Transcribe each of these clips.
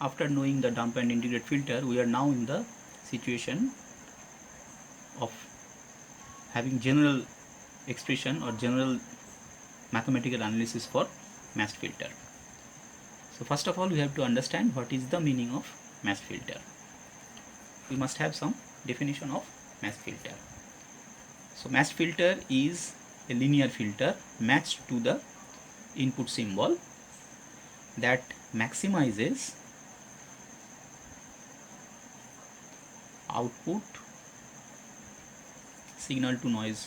after knowing the dump and integrate filter, we are now in the situation of having general expression or general mathematical analysis for matched filter. So first of all, we have to understand what is the meaning of matched filter. We must have some definition of matched filter. So matched filter is a linear filter matched to the input symbol that maximizes output signal to noise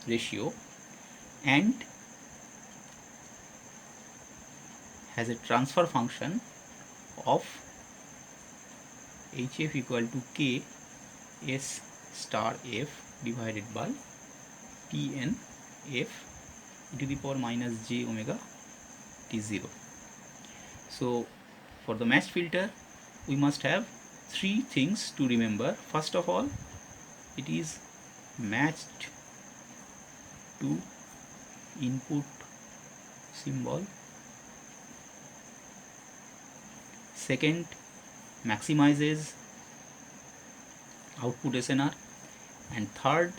ratio and has a transfer function of HF equal to K S star F divided by Pn F e to the power minus j omega t0. So for the matched filter, we must have three things to remember. First of all, it is matched to input symbol. Second, maximizes output SNR, and third,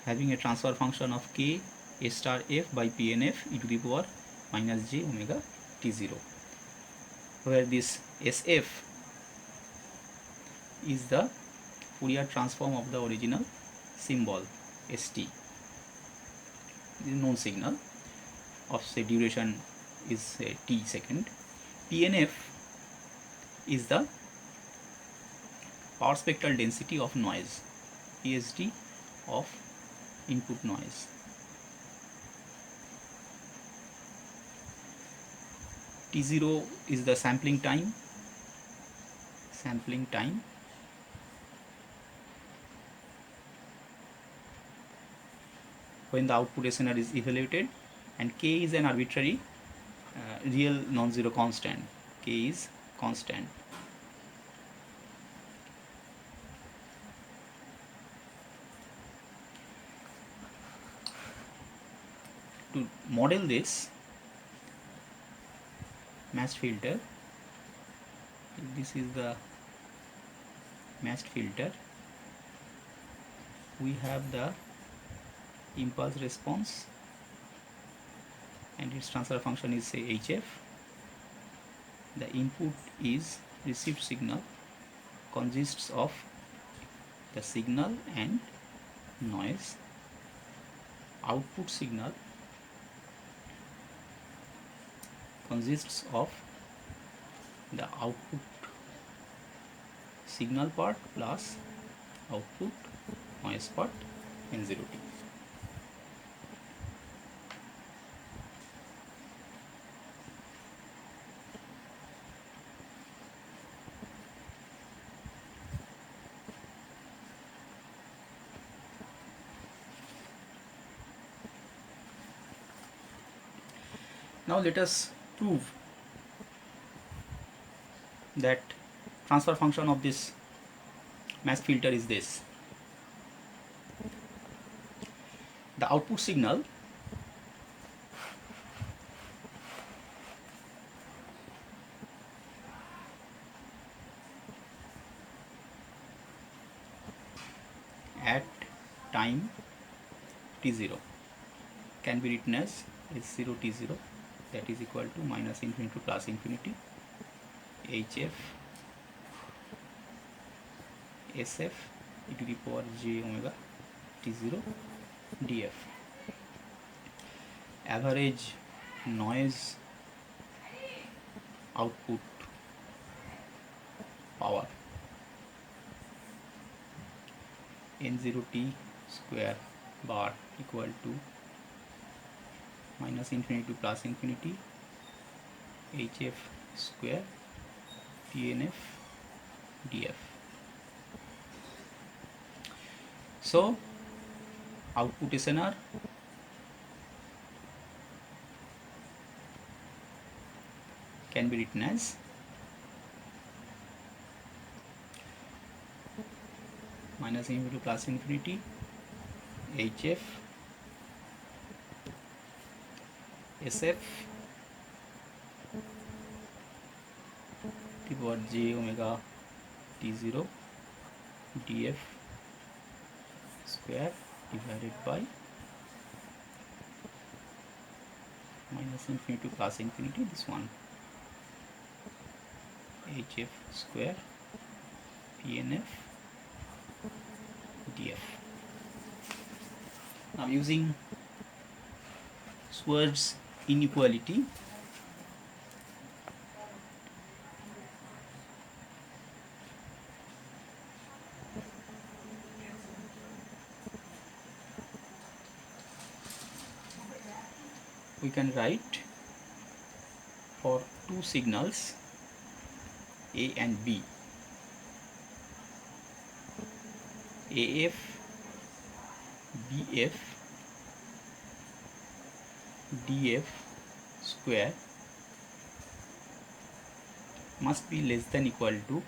having a transfer function of K S star F by Pnf e to the power minus j omega t0, where this SF is the Fourier transform of the original symbol ST, the known signal of say duration is t second. Pnf is the power spectral density of noise, PSD of input noise. T0 is the sampling time when the output SNR is evaluated, and K is an arbitrary real non-zero constant. K is constant. To model this matched filter, this is the matched filter. We have the impulse response and its transfer function is say HF. The input is received signal, consists of the signal and noise. Output signal consists of the output signal part plus output noise part N0t. Now let us prove that transfer function of this matched filter is this. The output signal at time t0 can be written as S0 t0, that is equal to minus infinity to plus infinity HF SF e to the power j omega t0 df. Average noise output power N0t square bar equal to minus infinity to plus infinity HF square PNF df. So output SNR can be written as minus infinity to plus infinity HF SF to power j omega t0 df square divided by minus infinity to plus infinity, this one hf square pnf df. Now using Schwarz inequality, we can write for two signals A and B, AF BF df square must be less than equal to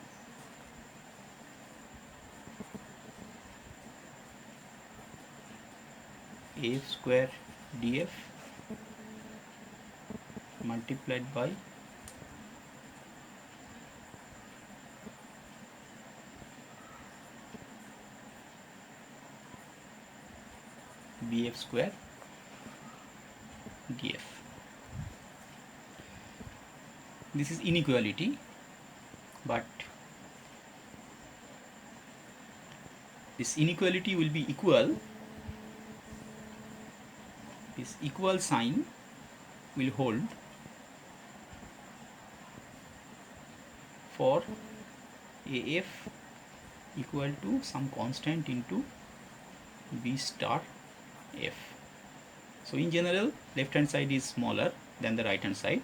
AF square df multiplied by BF square df. This is inequality, but this inequality will be equal, this equal sign will hold for AF equal to some constant into B star F. So in general, left hand side is smaller than the right hand side,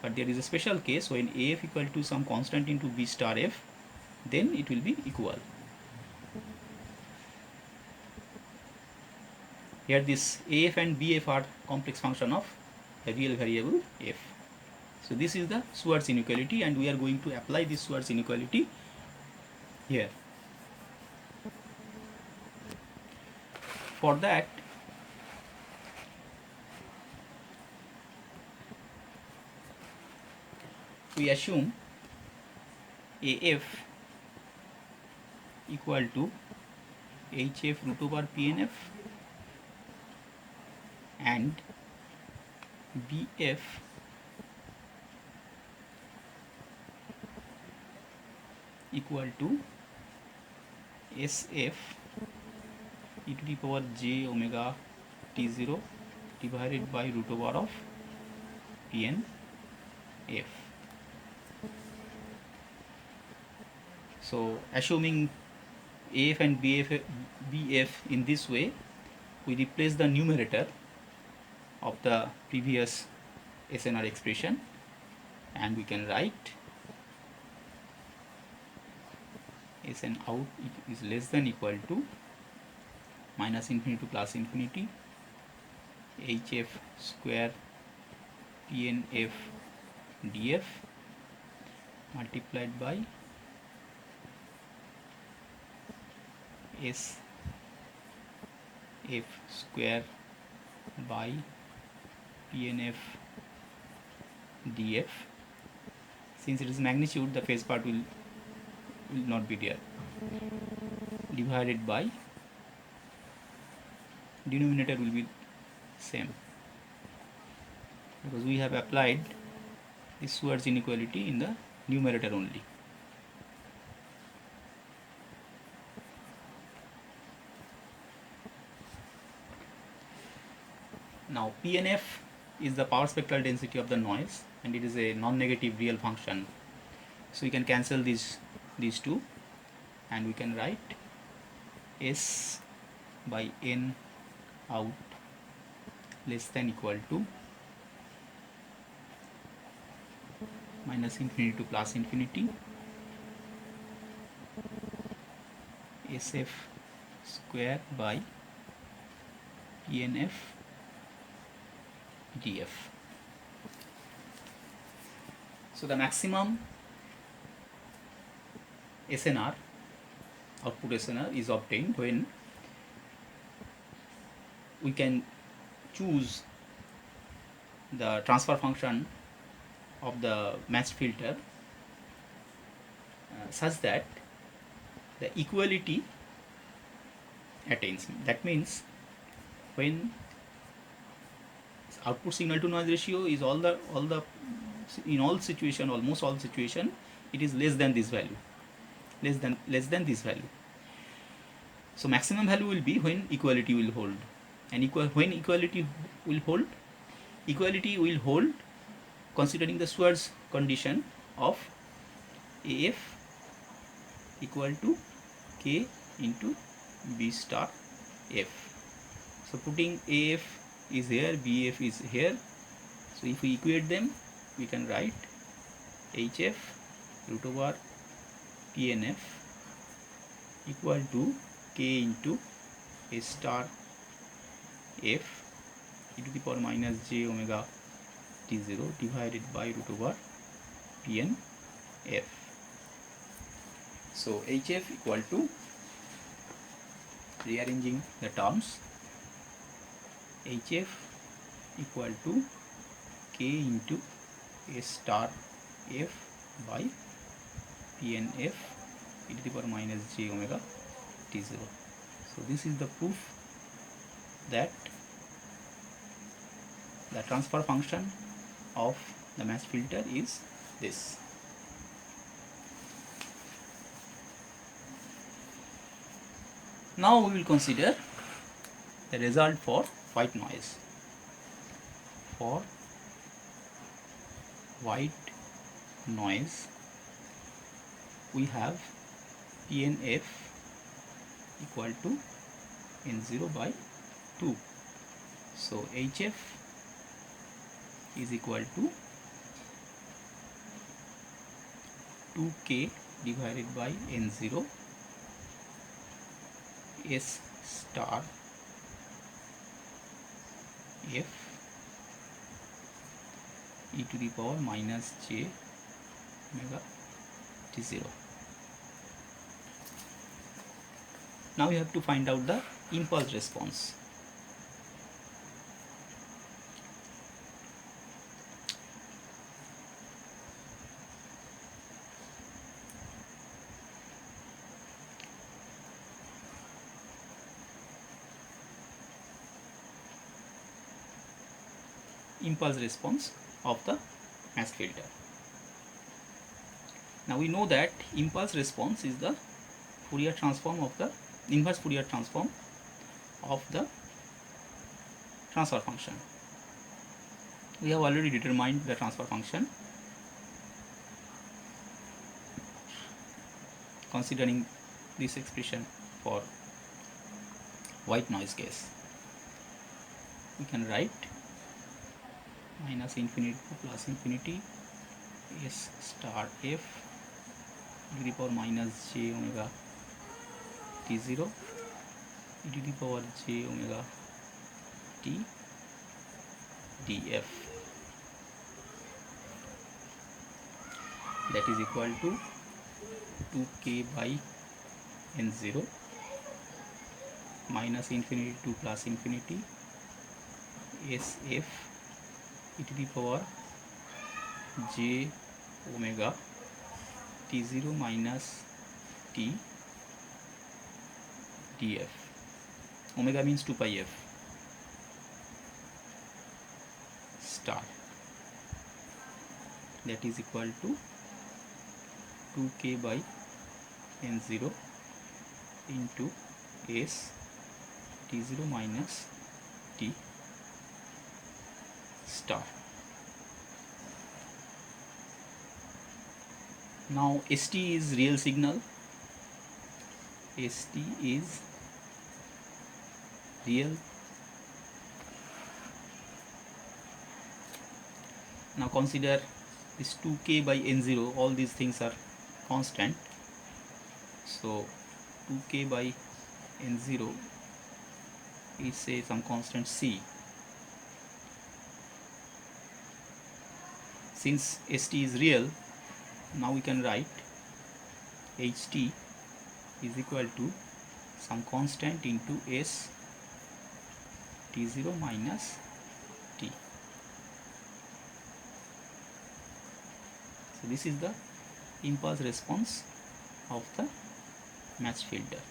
but there is a special case when AF equal to some constant into B star F, then it will be equal. Here this AF and BF are complex function of a real variable F. So this is the Schwarz inequality, and we are going to apply this Schwarz inequality here. For that, we assume AF equal to HF root over PNF and BF equal to SF e to the power j omega t0 divided by root over of PNF. So assuming AF and BF in this way, we replace the numerator of the previous SNR expression, and we can write Sn out is less than equal to minus infinity to plus infinity HF square PNF df multiplied by S F square by PNF df. Since it is magnitude, the phase part will not be there, divided by denominator will be same, because we have applied this Schwarz inequality in the numerator only. Now PNF is the power spectral density of the noise, and it is a non-negative real function, so we can cancel these two, and we can write S by N out less than equal to minus infinity to plus infinity SF square by PNF df. So the maximum SNR, output SNR, is obtained when we can choose the transfer function of the matched filter such that the equality attains. That means when output signal to noise ratio is all the in all situation, almost all situation, it is less than this value, less than this value. So maximum value will be when equality will hold, and when equality will hold considering the Schwarz condition of AF equal to K into B star F. So putting AF is here, BF is here. So if we equate them, we can write HF root over PNF equal to K into A star F e to the power minus j omega t0 divided by root over PNF. So HF equal to, rearranging the terms, HF equal to K into A star F by PNF e to the power minus j omega t0. So this is the proof that the transfer function of the mass filter is this. Now we will consider the result for white noise. For white noise, we have PNF equal to N0 by 2. So HF is equal to 2K divided by N0 S star F e to the power minus j omega t0. Now we have to find out the impulse response. Impulse response of the mass filter. Now we know that impulse response is the Fourier transform of the inverse Fourier transform of the transfer function. We have already determined the transfer function considering this expression for white noise case. We can write minus infinity to plus infinity S star F e to the power minus j omega t0 e to the power j omega t df, that is equal to 2k by n0 minus infinity to plus infinity sf e to the power j omega t0 minus t df. Omega means 2 pi f star, that is equal to 2k by n0 into s t0 minus t star. Now ST is real signal, ST is real. Now consider this 2k by n0, all these things are constant, so 2k by n0 is say some constant c. Since ST is real, now we can write HT is equal to some constant into S T0 minus T. So this is the impulse response of the matched filter.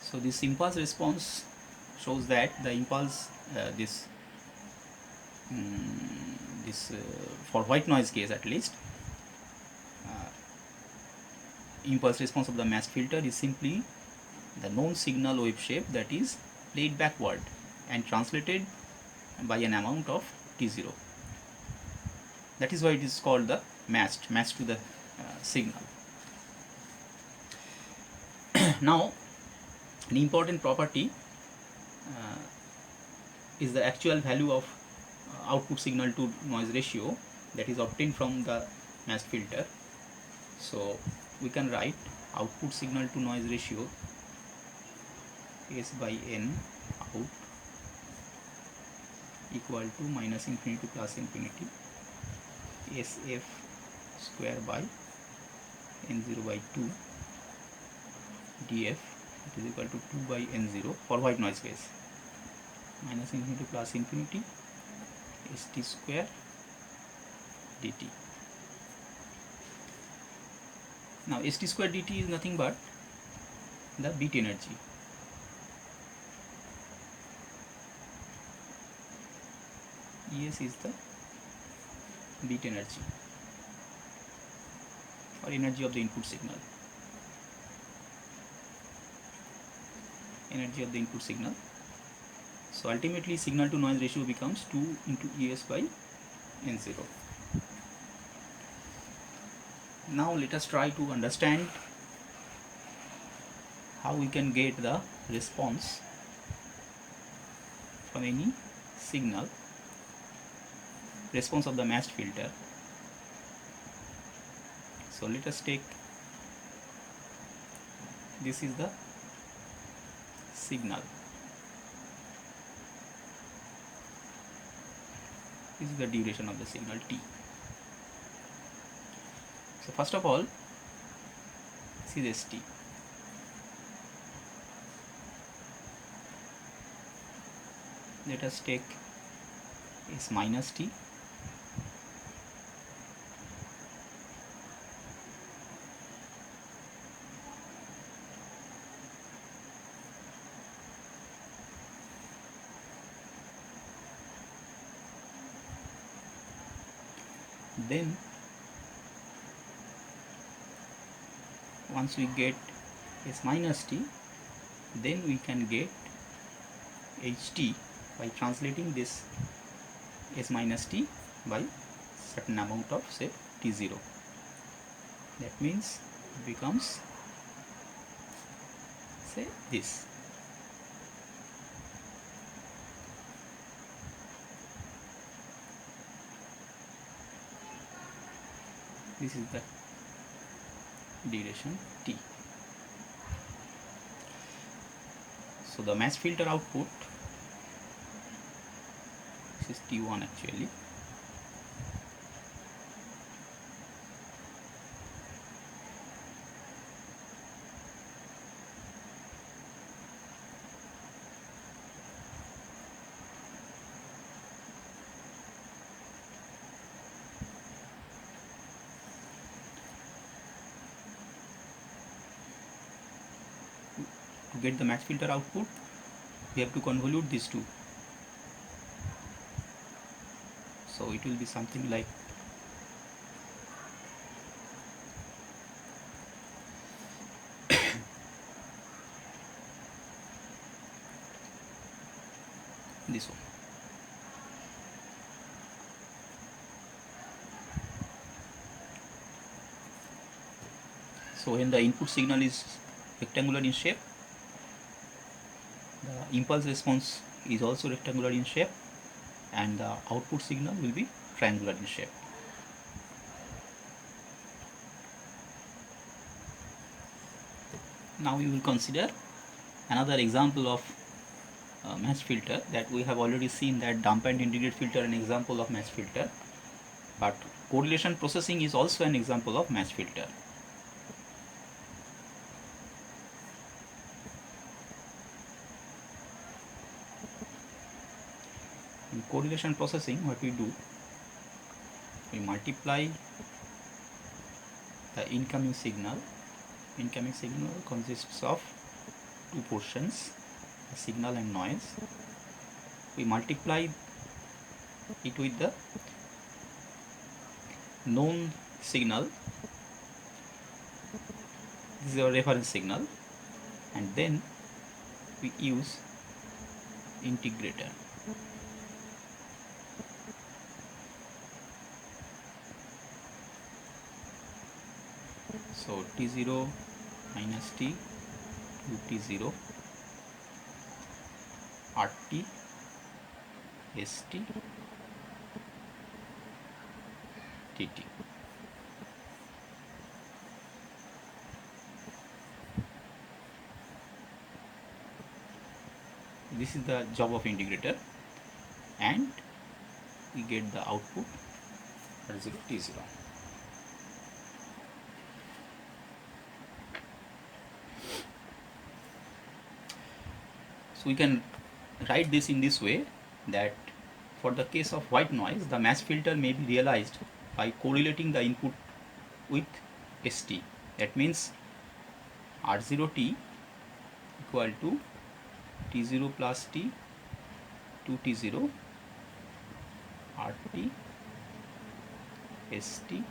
So this impulse response shows that the impulse for white noise case at least, impulse response of the matched filter is simply the known signal wave shape that is played backward and translated by an amount of T0. That is why it is called the matched to the signal. Now, an important property is the actual value of output signal to noise ratio that is obtained from the matched filter. So we can write output signal to noise ratio S by N out equal to minus infinity to plus infinity SF square by N0 by 2 dF, it is equal to 2 by N0 for white noise case, minus infinity to plus infinity ST square dt. Now ST square dt is nothing but the bit energy. ES is the bit energy or energy of the input signal. Energy of the input signal. So ultimately signal to noise ratio becomes 2 into ES by N0. Now let us try to understand how we can get the response from any signal, response of the matched filter. So let us take, this is the signal, this is the duration of the signal T. So first of all, this is ST. Let us take S minus T. Then once we get S minus T, then we can get HT by translating this S minus T by certain amount of, say, T0. That means it becomes, say, this. This is the duration T. So the matched filter output, this is T1 actually. To get the matched filter output, we have to convolute these two. So it will be something like this one. So when the input signal is rectangular in shape, the impulse response is also rectangular in shape, and the output signal will be triangular in shape. Now we will consider another example of matched filter that we have already seen, that damped integrated filter an example of matched filter, but correlation processing is also an example of matched filter. In correlation processing, what we do, we multiply the incoming signal. Incoming signal consists of two portions, the signal and noise. We multiply it with the known signal. This is our reference signal, and then we use integrator. So T0 minus T to T0 RT ST TT. This is the job of integrator, and we get the output as T0. So we can write this in this way, that for the case of white noise, the match filter may be realized by correlating the input with ST. That means R0T equal to T0 plus T to T0 RT ST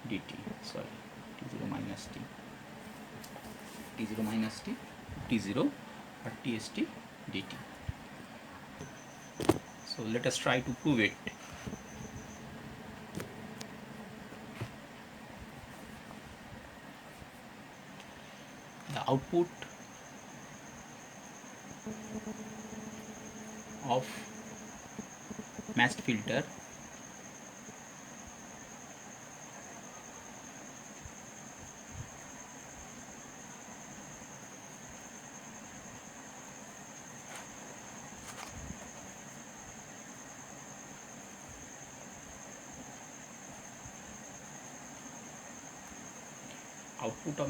dt. Sorry, T0 minus T. T0 minus T, T0 RT ST dt. So let us try to prove it. The output of matched filter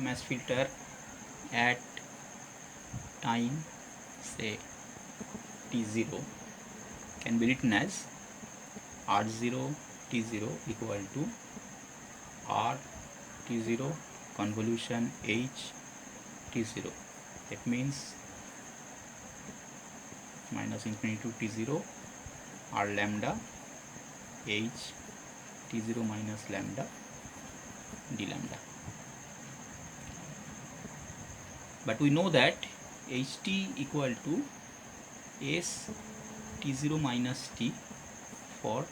matched filter at time say T0 can be written as R0 T0 equal to R T0 convolution H T0. That means minus infinity to T0 R lambda H T0 minus lambda d lambda. But we know that Ht equal to S T0 minus T for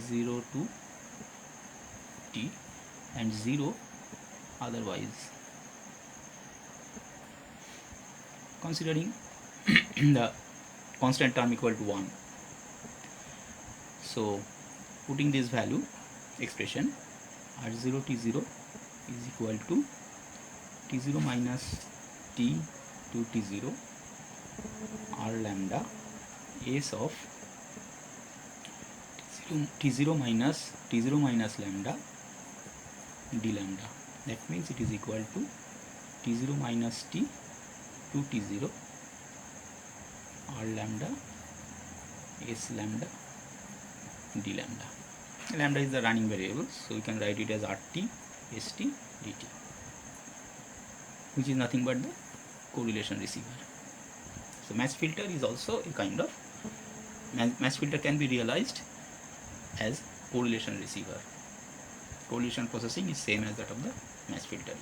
0 to T and 0 otherwise. Considering the constant term equal to 1. So putting this value expression R0 T0 is equal to T0 minus T to T0 R lambda S of T0 minus lambda d lambda. That means it is equal to T0 minus T to T0 R lambda S lambda d lambda. Lambda is the running variable, so we can write it as RT ST dt, which is nothing but the correlation receiver. So match filter is also a kind of match filter can be realized as correlation receiver. Correlation processing is same as that of the match filtering.